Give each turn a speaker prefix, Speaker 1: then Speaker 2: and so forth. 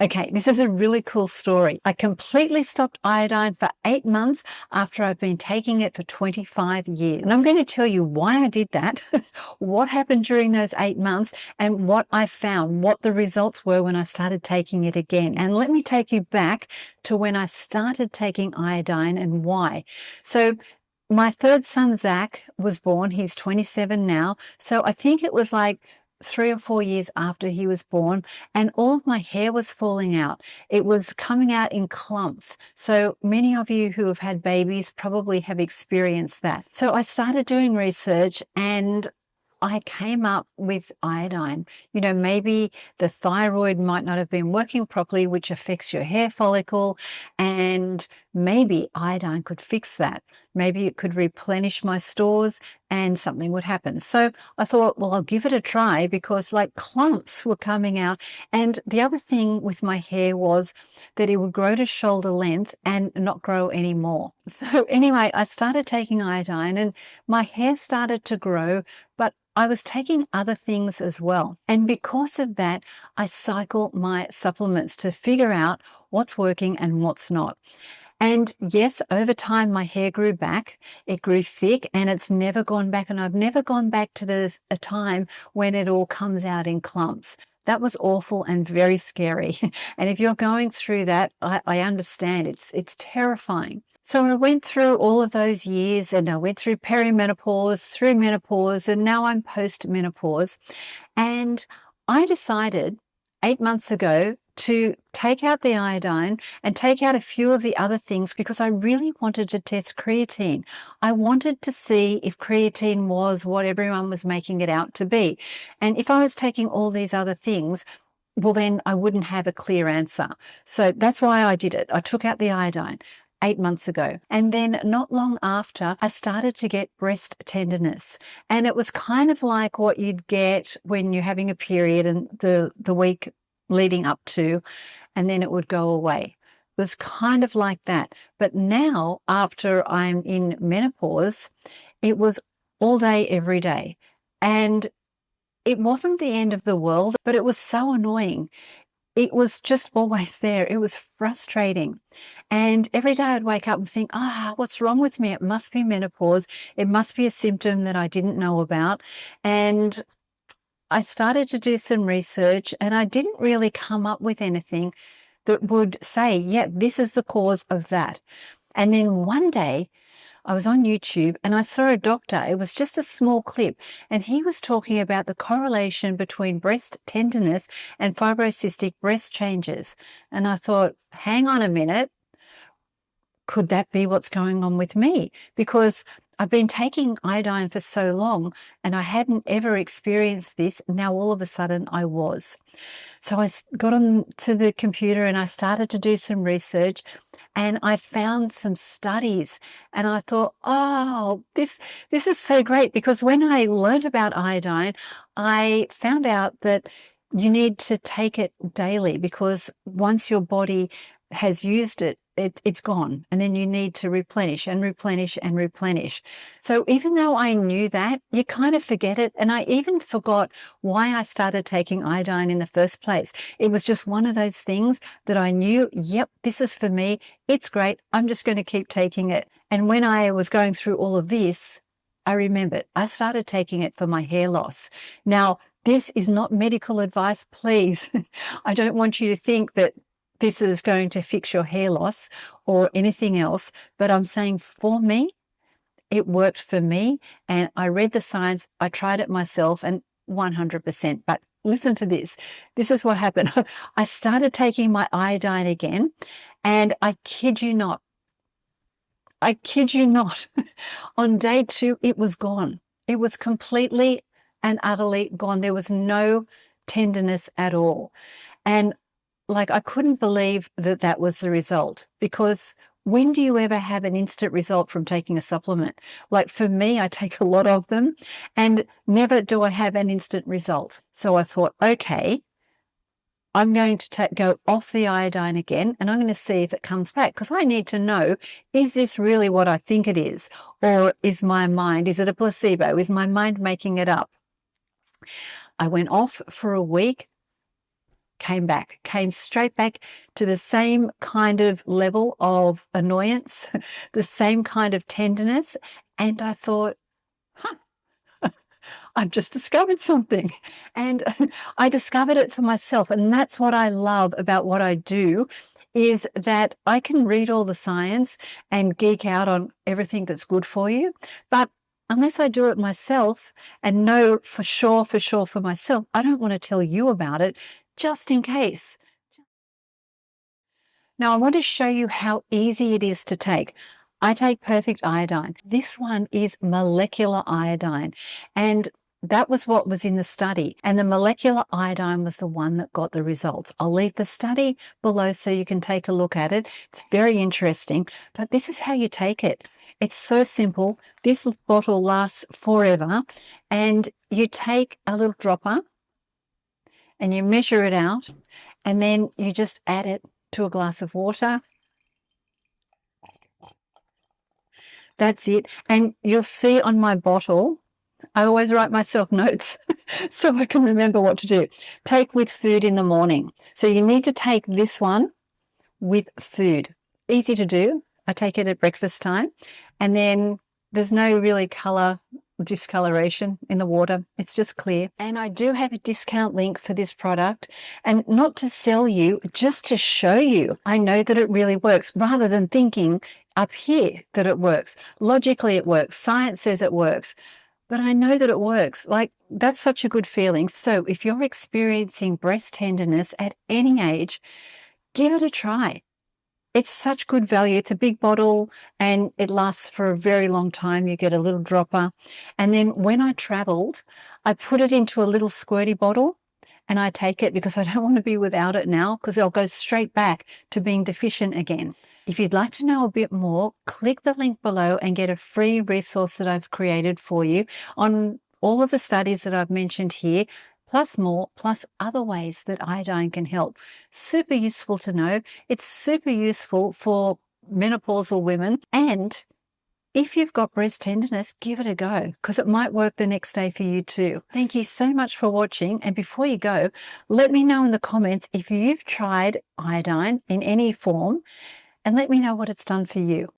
Speaker 1: Okay, this is a really cool story. I completely stopped iodine for 8 months after I've been taking it for 25 years. And I'm going to tell you why I did that, what happened during those 8 months, and what I found, what the results were when I started taking it again. And let me take you back to when I started taking iodine and why. So my third son, Zach, was born. He's 27 now. So I think it was like 3 or 4 years after he was born, and all of my hair was falling out. It was coming out in clumps. So many of you who have had babies probably have experienced that. So I started doing research and I came up with iodine. Maybe the thyroid might not have been working properly, which affects your hair follicle, and maybe iodine could fix that. Maybe it could replenish my stores and something would happen. So I thought, well, I'll give it a try because like clumps were coming out. And the other thing with my hair was that it would grow to shoulder length and not grow anymore. So anyway, I started taking iodine and my hair started to grow, but I was taking other things as well. And because of that, I cycle my supplements to figure out what's working and what's not. And yes, over time, my hair grew back. It grew thick and it's never gone back. And I've never gone back to a time when it all comes out in clumps. That was awful and very scary. And if you're going through that, I understand. It's terrifying. So I went through all of those years and I went through perimenopause, through menopause, and now I'm post-menopause. And I decided 8 months ago to take out the iodine and take out a few of the other things because I really wanted to test creatine. I wanted to see if creatine was what everyone was making it out to be. And if I was taking all these other things, well, then I wouldn't have a clear answer. So that's why I did it. I took out the iodine 8 months ago. And then not long after, I started to get breast tenderness. And it was kind of like what you'd get when you're having a period and the week leading up to, and then it would go away. It was kind of like that. But now, after I'm in menopause, it was all day, every day. And it wasn't the end of the world, but it was so annoying. It was just always there. It was frustrating. And every day I'd wake up and think, what's wrong with me? It must be menopause. It must be a symptom that I didn't know about. And I started to do some research and I didn't really come up with anything that would say, yeah, this is the cause of that. And then one day I was on YouTube and I saw a doctor. It was just a small clip and he was talking about the correlation between breast tenderness and fibrocystic breast changes. And I thought, hang on a minute, could that be what's going on with me? Because I've been taking iodine for so long and I hadn't ever experienced this. Now all of a sudden I was. So I got on to the computer and I started to do some research and I found some studies and I thought, this is so great, because when I learned about iodine, I found out that you need to take it daily, because once your body has used it, it's gone, and then you need to replenish and replenish and replenish. So even though I knew that, you kind of forget it. And I even forgot why I started taking iodine in the first place. It was just one of those things that I knew, yep, this is for me. It's great. I'm just going to keep taking it. And when I was going through all of this, I remembered I started taking it for my hair loss. Now, this is not medical advice, please. I don't want you to think that this is going to fix your hair loss or anything else, but I'm saying for me, it worked for me, and I read the science, I tried it myself, and 100%. But listen to this. This is what happened. I started taking my iodine again, and I kid you not, on day 2, it was gone. It was completely and utterly gone. There was no tenderness at all. And I couldn't believe that that was the result, because when do you ever have an instant result from taking a supplement? Like for me, I take a lot of them and never do I have an instant result. So I thought, okay, I'm going to go off the iodine again and I'm going to see if it comes back, because I need to know, is this really what I think it is? Or is it a placebo? Is my mind making it up? I went off for a week. came straight back to the same kind of level of annoyance, the same kind of tenderness. And I thought, huh, I've just discovered something. And I discovered it for myself. And that's what I love about what I do, is that I can read all the science and geek out on everything that's good for you. But unless I do it myself and know for sure for myself, I don't want to tell you about it just in case. Now I want to show you how easy it is to take. I take Perfect Iodine. This one is molecular iodine, and that was what was in the study. And the molecular iodine was the one that got the results. I'll leave the study below so you can take a look at it. It's very interesting, but this is how you take it. It's so simple. This bottle lasts forever, and you take a little dropper and you measure it out, and then you just add it to a glass of water. That's it. And you'll see on my bottle, I always write myself notes so I can remember what to do. Take with food in the morning. So you need to take this one with food. Easy to do. I take it at breakfast time. And then there's no really discoloration in the water. It's just clear. And I do have a discount link for this product, and not to sell you, just to show you. I know that it really works, rather than thinking up here that it works. Logically it works. Science says it works. But I know that it works. Like, that's such a good feeling. So if you're experiencing breast tenderness at any age, give it a try. It's such good value. It's a big bottle and it lasts for a very long time. You get a little dropper. And then when I traveled, I put it into a little squirty bottle and I take it because I don't want to be without it now, because I'll go straight back to being deficient again. If you'd like to know a bit more, click the link below and get a free resource that I've created for you on all of the studies that I've mentioned here, plus more, plus other ways that iodine can help. Super useful to know. It's super useful for menopausal women. And if you've got breast tenderness, give it a go, because it might work the next day for you too. Thank you so much for watching. And before you go, let me know in the comments if you've tried iodine in any form, and let me know what it's done for you.